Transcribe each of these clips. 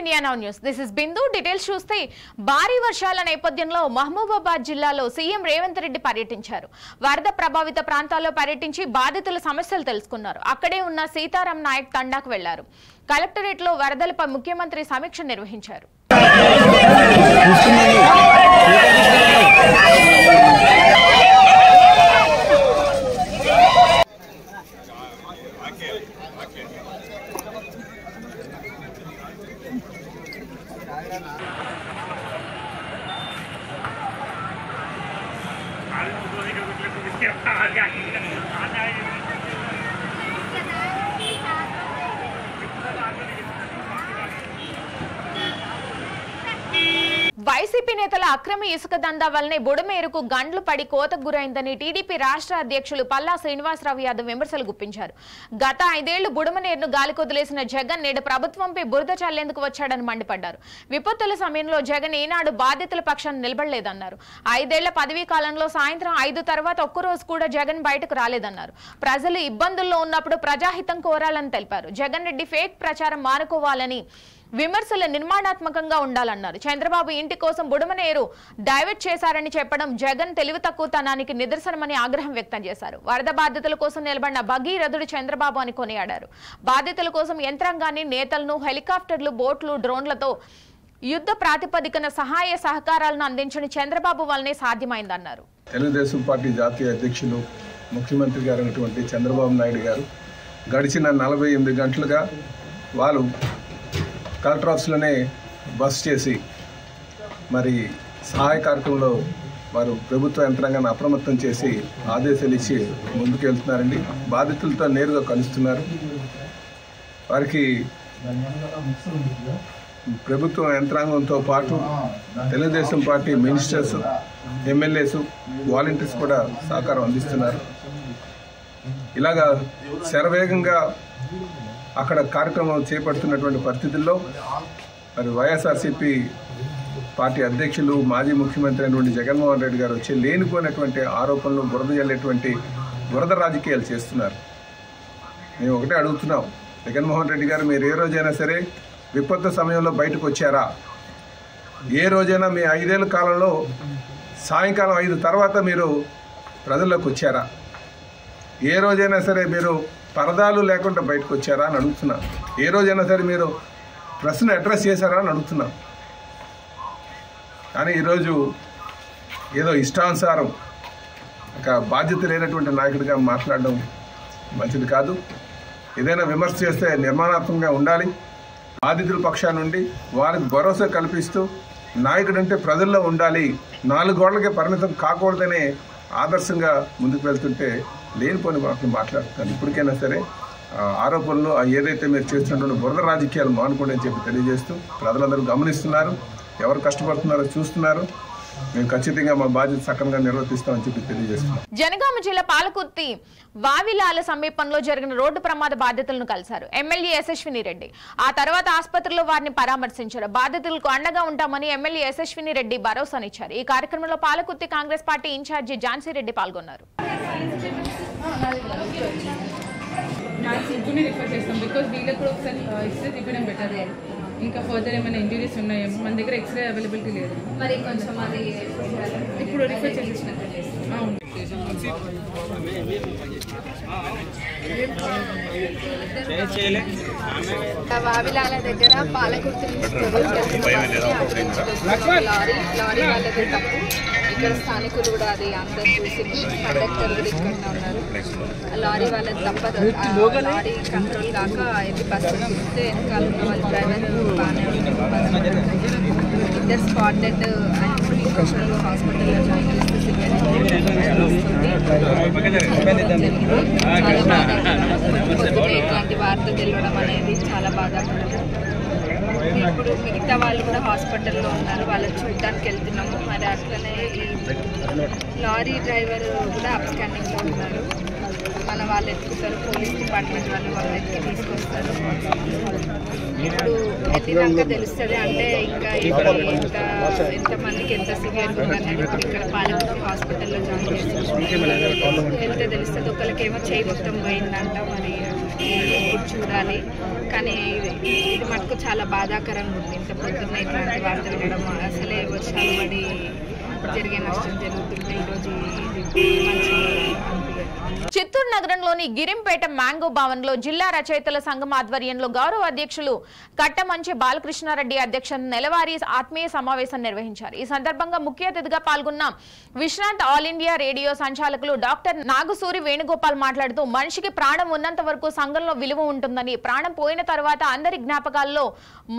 India Now News. This is Bindu. Details చూస్తే భారీ వర్షాల నేపథ్యంలో మహబూబాబాద్ జిల్లాలో సీఎం రేవంత్ రెడ్డి పర్యటించారు. వరద ప్రభావిత ప్రాంతాల్లో పర్యటించి బాధితుల సమస్యలు తెలుసుకున్నారు. అక్కడే ఉన్న సీతారాం నాయక్ తండాకు వెళ్లారు. కలెక్టరేట్లో వరదలపై ముఖ్యమంత్రి సమీక్ష నిర్వహించారు. వైసీపీ నేతల అక్రమ ఇసుక దందా వల్లనే బుడమేరుకు గండ్లు పడి కోతకు గురైందని టీడీపీ రాష్ట్ర అధ్యక్షులు పల్లా శ్రీనివాసరావు యాదవ్ విమర్శలు గుప్పించారు. గత 5 ఏళ్లు బుడమనేరును గాలికొదిలేసిన జగన్ నేడు ప్రభుత్వంపై బురద చల్లేందుకు వచ్చాడని మండిపడ్డారు. విపత్తుల సమయంలో జగన్ ఈనాడు బాధితుల పక్షాన్ని నిలబడలేదన్నారు. 5 ఏళ్ల పదవీ కాలంలో సాయంత్రం 5 తర్వాత ఒక్కరోజు కూడా జగన్ బయటకు రాలేదన్నారు. ప్రజలు ఇబ్బందుల్లో ఉన్నప్పుడు ప్రజాహితం కోరాలని తెలిపారు. జగన్ రెడ్డి ఫేక్ ప్రచారం మానుకోవాలని, విమర్శలు నిర్మాణాత్మకంగా ఉండాలన్నారు. చంద్రబాబు ఇంటి కోసం బుడమనేరు డైవర్ట్ చేశారని చెప్పడం జగన్ తెలివి తక్కువతనానికి నిదర్శనమని ఆగ్రహం వ్యక్తం చేశారు. వరద బాధితుల కోసం నిలబడిన భగీరథుడు చంద్రబాబు అని కొనియాడారు. బాధితుల కోసం యంత్రాంగాన్ని, నేతలను, హెలికాప్టర్లు, బోట్లు, డ్రోన్లతో యుద్ధ ప్రాతిపదికన సహాయ సహకారాలను అందించిన చంద్రబాబు వల్లనే సాధ్యమైందన్నారు. తెలుగుదేశం పార్టీ జాతీయ అధ్యక్షులు, ముఖ్యమంత్రి గారైనటువంటి చంద్రబాబు నాయుడు గారు గడిచిన 48 గంటలుగా వాళ్ళు కలెక్టర్ ఆఫీస్లోనే బస్ చేసి మరి సహాయ కార్యక్రమంలో వారు ప్రభుత్వ యంత్రాంగాన్ని అప్రమత్తం చేసి ఆదేశాలు ఇచ్చి ముందుకు వెళ్తున్నారండి. బాధితులతో నేరుగా కలుస్తున్నారు. వారికి ప్రభుత్వ యంత్రాంగంతో పాటు Telugu Desam party ministers, MLAs, volunteers కూడా సహకారం అందిస్తున్నారు. ఇలాగా శరవేగంగా అక్కడ కార్యక్రమం చేపడుతున్నటువంటి పరిస్థితుల్లో మరి వైఎస్ఆర్సీపీ పార్టీ అధ్యక్షులు, మాజీ ముఖ్యమంత్రి అయినటువంటి జగన్మోహన్ రెడ్డి గారు వచ్చి లేనిపోయినటువంటి ఆరోపణలు, బురద జల్లేటువంటి బురద రాజకీయాలు చేస్తున్నారు. మేము ఒకటే అడుగుతున్నాం, జగన్మోహన్ రెడ్డి గారు మీరు ఏ రోజైనా సరే విపత్తు సమయంలో బయటకు వచ్చారా? ఏ రోజైనా మీ 5 ఏళ్ల కాలంలో సాయంకాలం 5 తర్వాత మీరు ప్రజల్లోకి వచ్చారా? ఏ రోజైనా సరే మీరు పరదాలు లేకుండా బయటకు వచ్చారా అని అడుగుతున్నా. ఏ రోజైనా సరే మీరు ప్రశ్న అడ్రస్ చేశారా అని అడుగుతున్నా. కానీ ఈరోజు ఏదో ఇష్టానుసారం ఒక బాధ్యత లేనటువంటి నాయకుడిగా మాట్లాడడం మంచిది కాదు. ఏదైనా విమర్శ చేస్తే నిర్మాణాత్మకంగా ఉండాలి. బాధితుల పక్షాన నుండి వారికి భరోసా కల్పిస్తూ నాయకుడు అంటే ప్రజల్లో ఉండాలి, 4 గోడలకే పరిమితం కాకూడదనే ఆదర్శంగా ముందుకు వెళ్తుంటే లేనిపోని మాటలు మాట్లాడుతాను. ఇప్పటికైనా సరే ఆరోపణలు ఏదైతే మీరు చేస్తున్నటువంటి బురద రాజకీయాలు మానుకోండి అని చెప్పి తెలియజేస్తూ ప్రజలందరూ గమనిస్తున్నారు, ఎవరు కష్టపడుతున్నారో చూస్తున్నారు. మేము ఖచ్చితంగా మా బాధ్యత సక్రమంగా నిర్వర్తిస్తామని చెప్పి తెలియజేస్తున్నాం. జనగామ జిల్లా పాలకుర్తి వావిలాల సమీపంలో జరిగిన రోడ్డు ప్రమాద బాధితులను కలిశారు ఎమ్మెల్యే యశస్విని రెడ్డి. ఆ తర్వాత ఆసుపత్రిలో వారిని పరామర్శించారు. బాధితులకు అండగా ఉంటామని ఎమ్మెల్యే యశస్విని రెడ్డి భరోసానిచ్చారు. ఈ కార్యక్రమంలో పాలకుర్తి కాంగ్రెస్ పార్టీ ఇన్ఛార్జి ఝాన్సీ రెడ్డి పాల్గొన్నారు. ఇంకా ఫర్దర్ ఏమైనా ఇంజరీస్ ఉన్నాయేమో, మన దగ్గర ఎక్స్రే అవైలబిలిటీ లేదు. మరి కొంచెం అది ఇప్పుడు రిఫర్ చేసేసినట్టు. అవును, వావిలాల దగ్గర పాలకుర్తి లారీ వాళ్ళది తప్పు. ఇక్కడ స్థానికులు కూడా అది అందరూ చూసి, కండక్టర్ కూడా ఇక్కడ ఉన్నారు. లారీ వాళ్ళది తప్పదు. లారీ కంట్రోల్ కాక ఇది బస్సు చూస్తే వెనకాల ఉన్న వాళ్ళ డ్రైవర్ బాగానే ఉన్నారు. ఇద్దరు స్పాట్ డెడ్ ఇంకొకరు హాస్పిటల్లో జాయిన్ చేస్తే ఇట్లాంటి వార్త తెలియడం అనేది చాలా బాధాకరం. ఇప్పుడు మిగతా వాళ్ళు కూడా హాస్పిటల్లో ఉన్నారు, వాళ్ళని చూడడానికి వెళ్తున్నాము. మరి అట్లనే ఈ లారీ డ్రైవర్ కూడా అప్స్టాండింగ్లో ఉన్నారు. మన వాళ్ళు ఎత్తుకుతారు, పోలీస్ డిపార్ట్మెంట్ వాళ్ళు ఎత్తుకు తీసుకొస్తారు. ఇప్పుడు ఎత్తినాక తెలుస్తుంది, అంటే ఇంకా ఎంతమందికి ఎంత సివియర్గా ఉందనేది ఇప్పుడు ఇక్కడ పాలకుర్తి హాస్పిటల్లో జాయిన్ చేస్తారు. వెళ్తే తెలుస్తుంది. ఒకరికేమో చేయి మొత్తం పోయిందంట, మరి ఇప్పుడు చూడాలి. కానీ ఇది మటుకు చాలా బాధాకరంగా ఉంది. ఇంత పొద్దున్న ఇట్లాంటి వార్తలు వినడం, అసలే వర్షాలు పడి జరిగే నష్టం జరుగుతుంటే ఈరోజు ఇది మంచి అనిపించదు. చిత్తూరు నగరంలోని గిరింపేట మ్యాంగో భవన్లో జిల్లా రచయితల సంఘం ఆధ్వర్యంలో గౌరవ అధ్యక్షులు కట్టమంచి బాలకృష్ణారెడ్డి అధ్యక్షతన నెలవారీ ఆత్మీయ సమావేశం నిర్వహించారు. ఈ సందర్భంగా ముఖ్య అతిథిగా పాల్గొన్న విశ్రాంత్ ఆల్ ఇండియా రేడియో సంచాలకులు డాక్టర్ నాగుసూరి వేణుగోపాల్ మాట్లాడుతూ మనిషికి ప్రాణం ఉన్నంత వరకు సంఘంలో విలువ ఉంటుందని, ప్రాణం పోయిన తర్వాత అందరి జ్ఞాపకాల్లో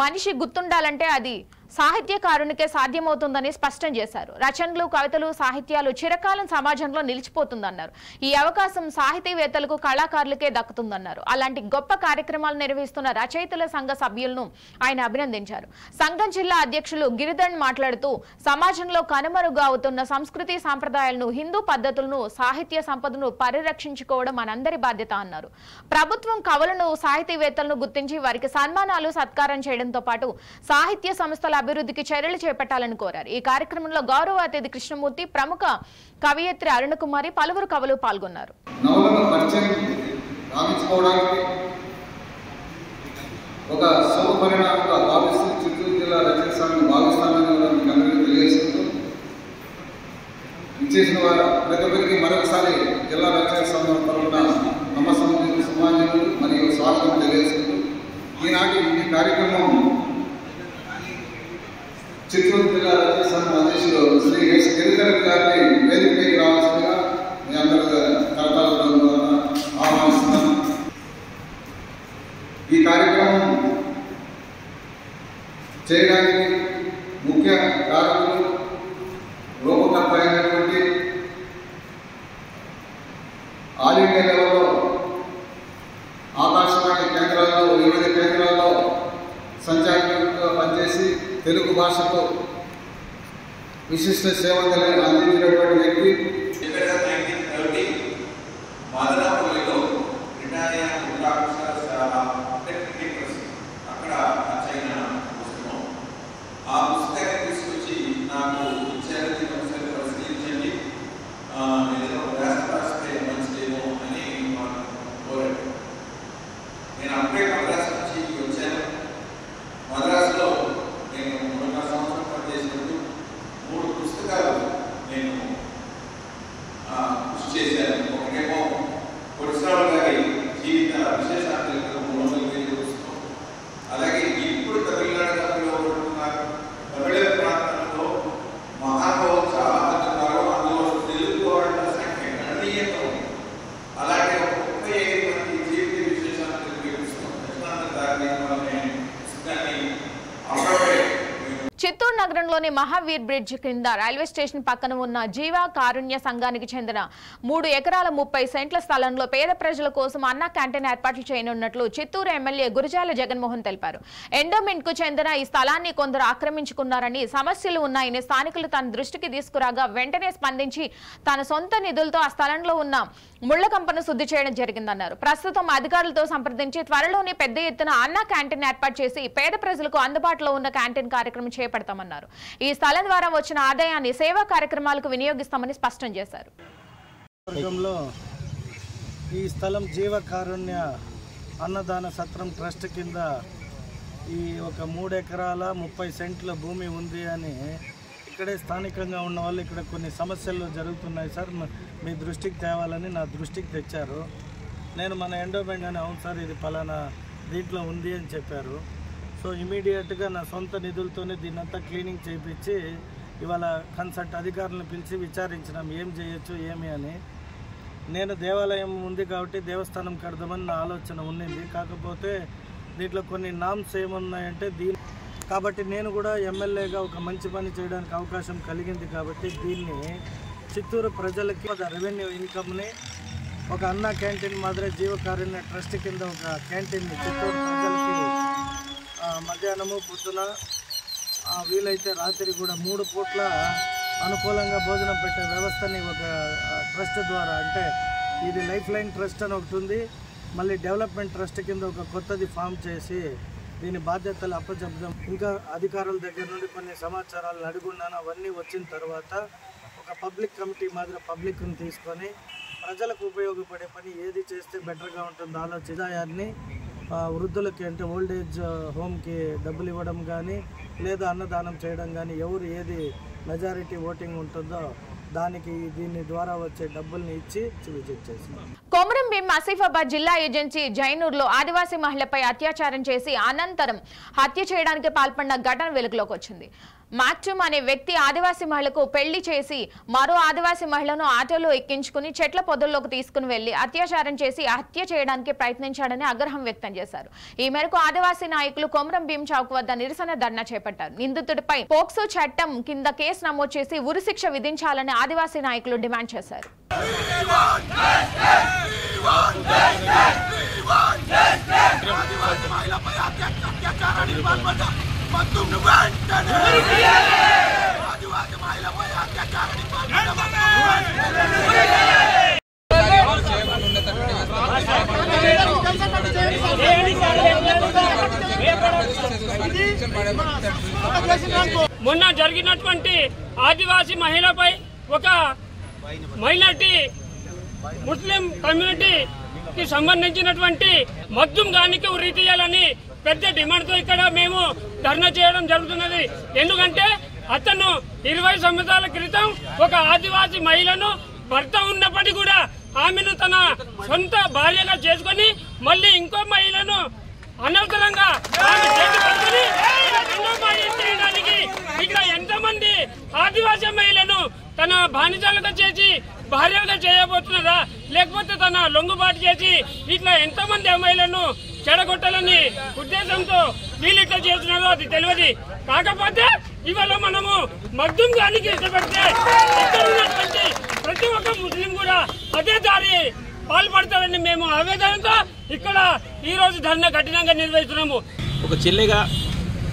మనిషి గుర్తుండాలంటే అది సాహిత్యకారునికే సాధ్యమవుతుందని స్పష్టం చేశారు. రచనలు, కవితలు, సాహిత్యాలు చిరకాలం సమాజంలో నిలిచిపోతుందన్నారు. ఈ అవకాశం సాహితీవేత్తలకు, కళాకారులకే దక్కుతుందన్నారు. అలాంటి గొప్ప కార్యక్రమాలు నిర్వహిస్తున్న రచయితల సంఘ సభ్యులను ఆయన అభినందించారు. సంఘం జిల్లా అధ్యక్షులు గిరిధర్ మాట్లాడుతూ సమాజంలో కనుమరుగు అవుతున్న సంస్కృతి సాంప్రదాయాలను, హిందూ పద్ధతులను, సాహిత్య సంపదను పరిరక్షించుకోవడం మనందరి బాధ్యత అన్నారు. ప్రభుత్వం కవులను, సాహితీవేత్తలను గుర్తించి వారికి సన్మానాలు, సత్కారం చేయడంతో పాటు సాహిత్య సంస్థల అభివృద్ధికి చర్యలు చేపట్టాలని కోరారు. ఈ కార్యక్రమంలో గౌరవ అతిథి కృష్ణమూర్తి, ప్రముఖ కవయిత్రి అరుణకుమారి, పలువురు కవులు పాల్గొన్నారు. ఒక శుభ పరిణామంగా భావిస్తూ చిత్తూరు జిల్లా రచయిత సంఘం భావిస్తానని తెలియజేస్తూ ఇచ్చేసిన వారు ప్రతి ఒక్కరికి మరొకసారి జిల్లా రచయిత సంఘం తరఫున నమస్కారం, సమాజంలో మరియు స్వాగతం తెలియజేస్తూ ఈనాటి ఈ కార్యక్రమం చిత్తూరు జిల్లా రచయిత సంఘం అధ్యక్షులు శ్రీ ఎస్ గిరిధర్ గారిని వేదికపైకి రావాల్సిందిగా మీ అందరూ కరతాళ ద్వారా ఆహ్వానిస్తున్నాను. ఈ కార్యక్రమం చేయడానికి ముఖ్య కారకులు రూపకర్త అయినటువంటి ఆల్ ఇండియా లెవెల్లో ఆకాశవాణి కేంద్రాల్లో, వివిధ కేంద్రాల్లో సంచాలకులుగా పనిచేసి తెలుగు భాషకు విశిష్ట సేవలు అందించినటువంటి వ్యక్తి. ఆ పుస్తకాన్ని తీసుకొచ్చి నాకు ఇచ్చారు. పరిశీలించండి, ఏదైనా రాస్తే మంచిదేమో అని కోరాడు. నేను అప్పుడే మద్రాసు నుంచి వచ్చాను. మద్రాసులో నేను 3 సంవత్సరాలు పనిచేసినప్పుడు 3 పుస్తకాలు నేను కృషి చేశాను. ఒకటేమో కొడిశ్రావు గారి జీవిత విశేషాలు 300 పేజీల పుస్తకం. అలాగే ఇప్పుడు తమిళనాడు తమిళ ప్రాంతంలో మహానుభావులు చాలా మంది ఉన్నారు. అందులో తెలుగు వాళ్ళ సంఖ్య గణనీయంగా ఉంది. అలాగే 35 మంది జీవిత విశేషాలు తెలిపే పుస్తకం దక్షిణాంధ్ర దారి పుస్తకాన్ని చిత్తూరు నగరంలోని మహావీర్ బ్రిడ్జ్ కింద రైల్వే స్టేషన్ పక్కన ఉన్న జీవా కారుణ్య సంఘానికి చెందిన 3 ఎకరాల 30 సెంట్ల స్థలంలో పేద ప్రజల కోసం అన్న క్యాంటీన్ ఏర్పాట్లు చేయనున్నట్లు చిత్తూరు ఎమ్మెల్యే గురజాల జగన్మోహన్ తెలిపారు. ఎండోమెంట్ కు చెందిన ఈ స్థలాన్ని కొందరు ఆక్రమించుకున్నారని, సమస్యలు ఉన్నాయని స్థానికులు తన దృష్టికి తీసుకురాగా వెంటనే స్పందించి తన సొంత నిధులతో ఆ స్థలంలో ఉన్న ముళ్ల కంపను శుద్ధి చేయడం జరిగిందన్నారు. ప్రస్తుతం అధికారులతో సంప్రదించి త్వరలోనే పెద్ద ఎత్తున అన్న క్యాంటీన్ ఏర్పాటు చేసి పేద ప్రజలకు అందుబాటులో ఉన్న క్యాంటీన్ కార్యక్రమం చేపడతామన్నారు. ఈ స్థలం ద్వారా వచ్చిన ఆదాయాన్ని సేవా కార్యక్రమాలకు వినియోగిస్తామని స్పష్టం చేశారు. ఈ స్థలం జీవ కారుణ్య అన్నదాన సత్రం ట్రస్ట్ కింద ఈ ఒక 3 ఎకరాల 30 సెంట్ల భూమి ఉంది అని ఇక్కడే స్థానికంగా ఉన్న వాళ్ళు ఇక్కడ కొన్ని సమస్యలు జరుగుతున్నాయి సార్, మీ దృష్టికి తేవాలని నా దృష్టికి తెచ్చారు. నేను మన ఎండోమెంట్ అని అవును సార్ ఇది పలానా దీంట్లో ఉంది అని చెప్పారు. సో ఇమీడియట్గా నా సొంత నిధులతోనే దీన్నంతా క్లీనింగ్ చేయించి ఇవాళ కన్సల్ట్ అధికారులను పిలిచి విచారించినాం ఏం చేయొచ్చు ఏమి అని. నేను దేవాలయం ఉంది కాబట్టి దేవస్థానం కడదామని నా ఆలోచన ఉన్నింది. కాకపోతే దీంట్లో కొన్ని నామ్స్ ఏమున్నాయంటే కాబట్టి నేను కూడా ఎమ్మెల్యేగా ఒక మంచి పని చేయడానికి అవకాశం కలిగింది. కాబట్టి దీన్ని చిత్తూరు ప్రజలకి రెవెన్యూ ఇన్కమ్ని ఒక అన్న క్యాంటీన్ మాదిరి జీవకారుణ్య ట్రస్ట్ కింద ఒక క్యాంటీన్ని చిత్తూరు ప్రజలకి మధ్యాహ్నము, పొద్దున, వీలైతే రాత్రి కూడా 3 పూట్ల అనుకూలంగా భోజనం పెట్టే వ్యవస్థని ఒక ట్రస్ట్ ద్వారా, అంటే ఇది లైఫ్ లైన్ ట్రస్ట్ అని ఒకటి ఉంది, మళ్ళీ డెవలప్మెంట్ ట్రస్ట్ కింద ఒక కొత్తది ఫామ్ చేసి దీని బాధ్యతలు అప్పచెప్దాం. ఇంకా అధికారుల దగ్గర నుండి కొన్ని సమాచారాలను అడుగున్నాను. అవన్నీ వచ్చిన తర్వాత ఒక పబ్లిక్ కమిటీ మాదిరి పబ్లిక్ని తీసుకొని ప్రజలకు ఉపయోగపడే పని ఏది చేస్తే బెటర్గా ఉంటుందో ఆలోచనని వృద్ధులకి అంటే ఓల్డ్ ఏజ్ హోమ్కి డబ్బులు ఇవ్వడం కానీ లేదా అన్నదానం చేయడం కానీ ఎవరు ఏది మెజారిటీ ఓటింగ్ ఉంటుందో దానికి దీని ద్వారా వచ్చే డబ్బుల్ని ఇచ్చి విజిట్ చేసింది. కొమరం భీం ఆసిఫాబాద్ జిల్లా ఏజెన్సీ జైనూర్లో ఆదివాసీ మహిళపై అత్యాచారం చేసి అనంతరం హత్య చేయడానికి పాల్పడిన ఘటన వెలుగులోకి వచ్చింది. మాక్చుమ్ అనే వ్యక్తి ఆదివాసీ మహిళకు పెళ్లి చేసి మరో ఆదివాసీ మహిళను ఆటోలో ఎక్కించుకుని చెట్ల పొదల్లోకి తీసుకుని వెళ్లి అత్యాచారం చేసి హత్య చేయడానికి ప్రయత్నించాడని ఆగ్రహం వ్యక్తం చేశారు. ఈ మేరకు ఆదివాసీ నాయకులు కొమరం భీం చౌక్ వద్ద నిరసన ధర్నా చేపట్టారు. నిందితుడిపై పోక్సో చట్టం కింద కేసు నమోదు చేసి ఉరిశిక్ష విధించాలని ఆదివాసీ నాయకులు డిమాండ్ చేశారు. మొన్న జరిగినటువంటి ఆదివాసీ మహిళపై ఒక మైనార్టీ ముస్లిం కమ్యూనిటీకి సంబంధించినటువంటి మగ్దుమ్ గానికి ఉరి తీయాలని పెద్ద డిమాండ్తో ఇక్కడ మేము ధర్నా చేయడం జరుగుతున్నది. ఎందుకంటే అతను 20 సంవత్సరాల క్రితం ఒక ఆదివాసీ మహిళను భర్త ఉన్నప్పటికీ కూడా ఆమెను తన సొంత భార్యగా చేసుకుని మళ్ళీ ఇంకో మహిళను అనవసరంగా ఆమె చేతి పట్టుకుని రెండో భార్య చేయడానికి ఇక్కడ ఎంతమంది ఆదివాసీ మహిళను తన బానిసలుగా చేసి భార్యలుగా చేయబోతున్నదా లేకపోతే తన లొంగుబాటు చేసి ఇట్లా ఎంతమంది అమ్మాయిలను చెడగొట్టాలని ఉద్దేశంతో వీళ్ళు ఇట్లా చేస్తున్నారో అది తెలియదు. కాకపోతే ఇవాళ మనము మగ్దుమ్ గానికి ఇష్టపడితే ఇక్కడ ఉన్నటువంటి ప్రతి ఒక్క ముస్లిం కూడా అదే దారి పాల్పడతారని మేము ఆవేదనతో ఇక్కడ ఈ రోజు ధర్నా కఠినంగా నిర్వహిస్తున్నాము. ఒక చెల్లెగా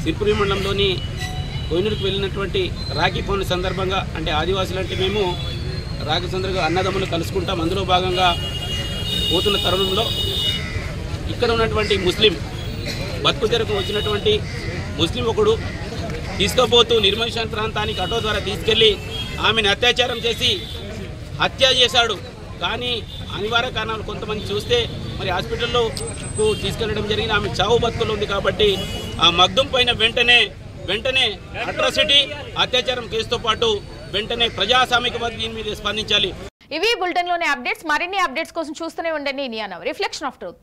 సిర్పురి మండలంలోని కోయినూరుకు వెళ్ళినటువంటి రాఖీ పౌర్ణమి సందర్భంగా అంటే ఆదివాసులు అంటే మేము రాఖీ సందర్భంగా అన్నదమ్ములు కలుసుకుంటాం. అందులో భాగంగా పోతున్న తరుణంలో ఇక్కడ ఉన్నటువంటి ముస్లిం బతుకు తెరకు వచ్చినటువంటి ముస్లిం ఒకడు తీసుకుపోతూ నిర్మల్షన్ ప్రాంతానికి ఆటో ద్వారా తీసుకెళ్లి ఆమెను అత్యాచారం చేసి హత్య చేశాడు. కానీ అనివార్య కారణాలు కొంతమంది చూస్తే మరి హాస్పిటల్లో తీసుకెళ్లడం జరిగింది. ఆమె చావు బతుకులు ఉంది కాబట్టి ఆ మగ్దుం పైన వెంటనే అట్రాసిటీ అత్యాచారం కేసుతో పాటు వెంటనే ప్రజాస్వామికవాది దీని మీద స్పందించాలి. ఇవి బులెటిన్ లోని అప్డేట్స్. మరిన్ని అప్డేట్స్ కోసం చూస్తూనే ఉండండి India now, reflection of truth.